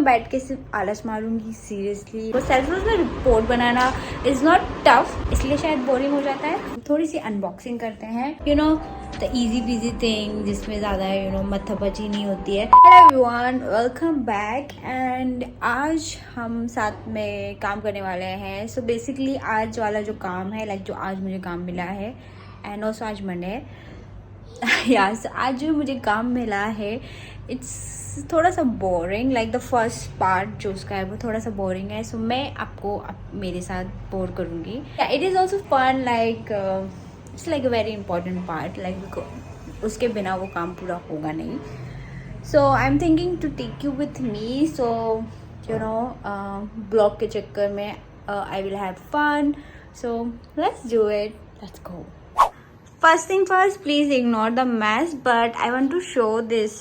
बैठ के सिर्फ आलस मारूंगी सीरियसली। तो सेल्फ में report banana is not tough, इसलिए शायद बोरिंग हो जाता है। थोड़ी सी अनबॉक्सिंग करते हैं, you know the easy PG thing जिसमें ज़्यादा यू नो मत्थापची नहीं होती है। Hello everyone, welcome back. And आज हम साथ में काम करने वाले हैं। सो बेसिकली आज वाला जो काम है, लाइक जो आज मुझे काम मिला है, एंड ऑल्सो आज मंडे है यस, आज जो मुझे काम मिला है इट्स थोड़ा सा boring. Like the first part जो उसका है वो थोड़ा सा बोरिंग है। सो मैं आपको मेरे साथ बोर करूँगी। It is also fun, like it's like a very important part, like उसके बिना वो काम पूरा होगा नहीं। So I am thinking to take you with me. So you know blog के चक्कर में I will have fun. So let's do it, let's go. First thing first, please ignore the mess, but I want to show this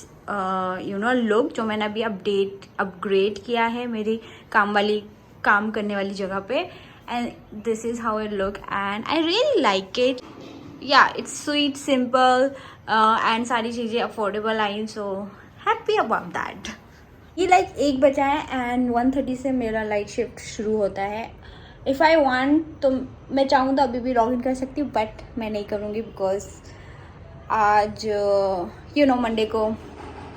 look जो मैंने अभी upgrade किया है मेरी काम करने वाली जगह पे, and this is how it look and I really like it. Yeah, it's sweet, simple and सारी चीज़ें affordable I, so happy about that. ये लाइक 1 बजा है एंड 1:30 से मेरा लाइट शिफ्ट शुरू होता है। इफ़ आई वांट तो मैं चाहूँ तो अभी भी लॉग इन कर सकती हूँ, बट मैं नहीं करूँगी बिकॉज आज मंडे को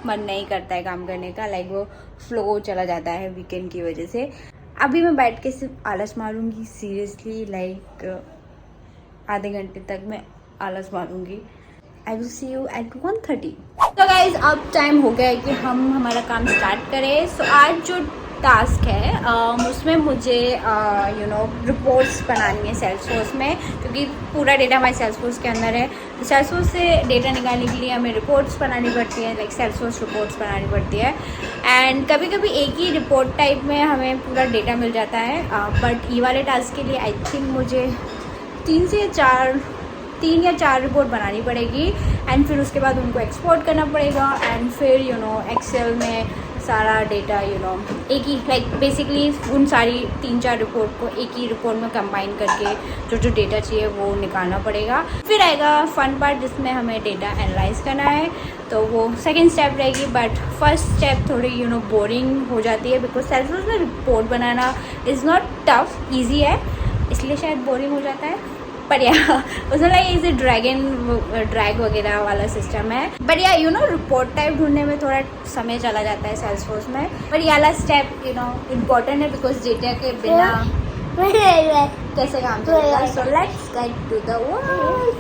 मन नहीं करता है काम करने का। लाइक वो फ्लो चला जाता है वीकेंड की वजह से। अभी मैं बैठ के सिर्फ आलस मारूँगी सीरियसली, लाइक आधे घंटे तक मैं आलस मारूँगी। I will see you at 1:30। तो गाइज अब टाइम हो गया है कि हम हमारा काम स्टार्ट करें। सो आज जो टास्क है उसमें मुझे रिपोर्ट्स बनानी है सेल्सफोर्स में, क्योंकि पूरा डेटा हमारे सेल्सफोर्स के अंदर है। तो सेल्सफोर्स से डेटा निकालने के लिए हमें रिपोर्ट्स बनानी पड़ती है, लाइक सेल्सफोर्स रिपोर्ट्स बनानी पड़ती है। एंड कभी कभी एक ही रिपोर्ट टाइप में हमें पूरा डेटा मिल जाता है, बट ये वाले टास्क के लिए आई थिंक मुझे 3 या 4 रिपोर्ट बनानी पड़ेगी। एंड फिर उसके बाद उनको एक्सपोर्ट करना पड़ेगा, एंड फिर एक्सेल में सारा डेटा एक ही लाइक बेसिकली उन सारी 3-4 रिपोर्ट को एक ही रिपोर्ट में कंबाइन करके जो डेटा चाहिए वो निकालना पड़ेगा। फिर आएगा फन पार्ट जिसमें हमें डेटा एनालाइज करना है, तो वो सेकेंड स्टेप रहेगी। बट फर्स्ट स्टेप थोड़ी बोरिंग हो जाती है बिकॉज सेल्सफोर्स में report banana is not tough, easy है, इसलिए शायद बोरिंग हो जाता है। पर या उसमें लाइक इसे ड्रैग वगैरह वाला सिस्टम है। बट या रिपोर्ट टाइप ढूंढने में थोड़ा समय चला जाता है सेल्सफोर्स में। पर ये वाला स्टेप इम्पोर्टेंट है बिकॉज डेटा के बिना कैसे काम चलेगा। So let's get to the work.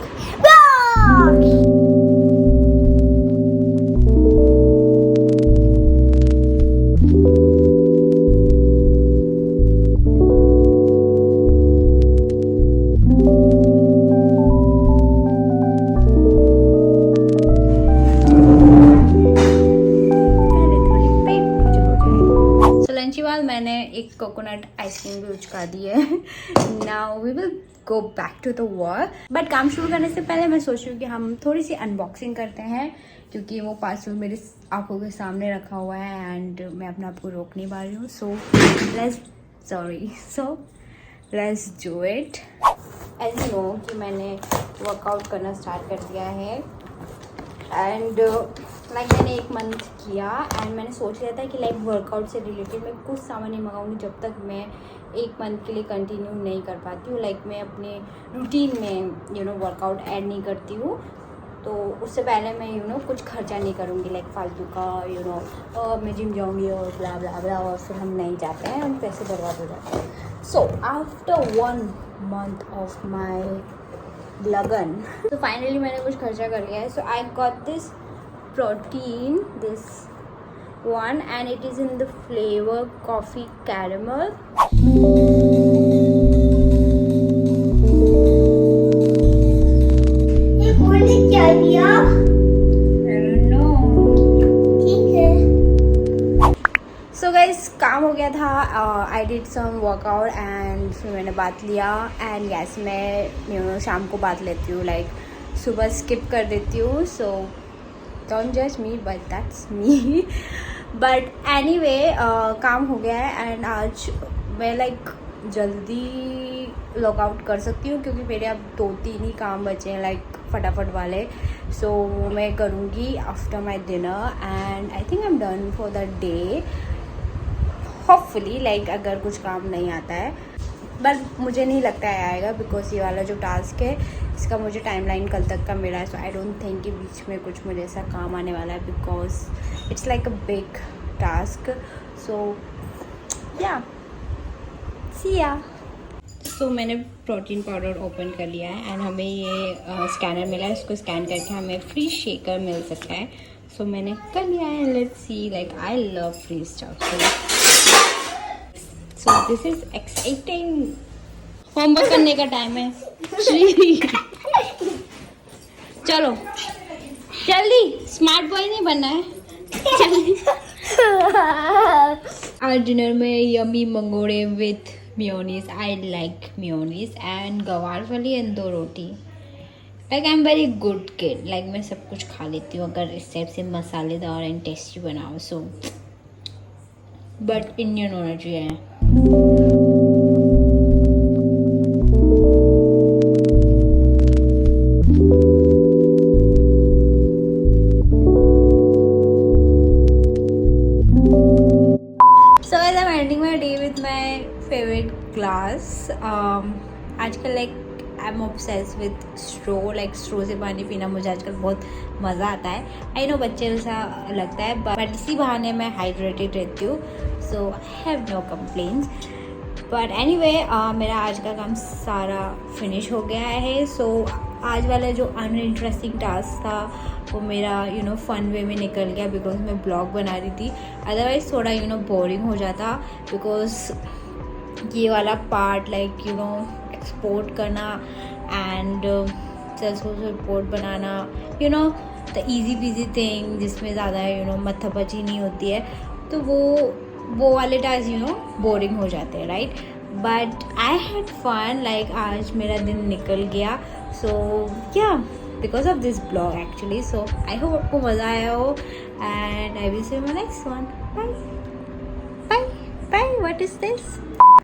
मैंने एक कोकोनट आइसक्रीम भी उचका दी है। Now we will go back to the work. But काम शुरू करने से पहले मैं सोच रही हूँ कि हम थोड़ी सी अनबॉक्सिंग करते हैं, क्योंकि वो पार्सल मेरे आंखों के सामने रखा हुआ है एंड मैं अपने आप को रोक नहीं पा रही हूँ। So let's do it. As you know कि मैंने वर्कआउट करना स्टार्ट कर दिया है एंड लाइक मैंने 1 मंथ किया एंड मैंने सोच लिया था कि लाइक वर्कआउट से रिलेटेड मैं कुछ सामान नहीं मंगाऊंगी जब तक मैं 1 मंथ के लिए कंटिन्यू नहीं कर पाती हूँ। लाइक मैं अपने रूटीन में वर्कआउट ऐड नहीं करती हूँ, तो उससे पहले मैं कुछ खर्चा नहीं करूँगी लाइक फालतू का मैं जिम जाऊँगी और ब्ला ब्ला ब्ला, और फिर हम नहीं जाते हैं, हम पैसे बर्बाद हो जाते हैं। So after 1 month of my लगन, तो फाइनली मैंने कुछ खर्चा कर लिया है। So I got this protein, this one, and it is in the flavor coffee caramel. ये कौन क्या दिया? I don't know. ठीक है। So guys, काम हो गया था। I did some workout and फिर मैंने बात लिया and yes, मैं शाम को बात लेती हूँ, लाइक सुबह स्किप कर देती हूँ। So don't judge me, but that's me. But anyway, काम हो गया है एंड आज मैं लाइक जल्दी लॉग आउट कर सकती हूँ, क्योंकि मेरे अब 2-3 ही काम बचे हैं लाइक फटाफट वाले। सो वो मैं करूँगी after my dinner and I think I am done for the day. Hopefully like अगर कुछ काम नहीं आता है, बट मुझे नहीं लगता है आएगा, बिकॉज ये वाला जो टास्क है इसका मुझे टाइमलाइन कल तक का मिला है, सो आई डोंट थिंक कि बीच में कुछ मुझे ऐसा काम आने वाला है, because it's like a big task. So yeah see या. सो मैंने प्रोटीन पाउडर ओपन कर लिया है एंड हमें ये स्कैनर मिला है, इसको स्कैन करके हमें फ्री शेकर मिल सकता है. सो मैंने कर लिया है. Let's see, like I love free stuff. So this is exciting. Homework करने का टाइम है. चलो जल्दी, स्मार्ट बॉय नहीं बनना है. आज डिनर में यमी मंगोड़े with mayonnaise. I like mayonnaise and गवार वाली एंड 2 रोटी. Like I am very good kid. Like मैं सब कुछ खा लेती हूँ अगर इस टाइप से मसालेदार एंड टेस्टी बनाओ. सो बट इंडियन होना चाहिए. So as I'm ending my day with my favorite glass, आजकल like I am obsessed with straw. Like straw से पानी पीना मुझे आजकल बहुत मज़ा आता है. आई नो बच्चे जैसा लगता है, बट इसी बहाने मैं हाइड्रेटेड रहती हूँ. So I have no complaints. But anyway मेरा आज का काम सारा फिनिश हो गया है. सो आज वाला जो अनइंटरेस्टिंग टास्क था वो मेरा फन वे में निकल गया, बिकॉज मैं ब्लॉग बना रही थी. अदरवाइज थोड़ा बोरिंग हो जाता, बिकॉज ये वाला पार्ट लाइक एक्सपोर्ट करना and Salesforce report banana, the easy PG thing जिसमें ज़्यादा मत्थापची नहीं होती है, तो वो वाले टास्क बोरिंग हो जाते हैं, right. But I had fun. Like आज मेरा दिन निकल गया. So yeah because of this blog actually. So I hope आपको मज़ा आया हो and I will see you in my next one. Bye bye bye. What is this?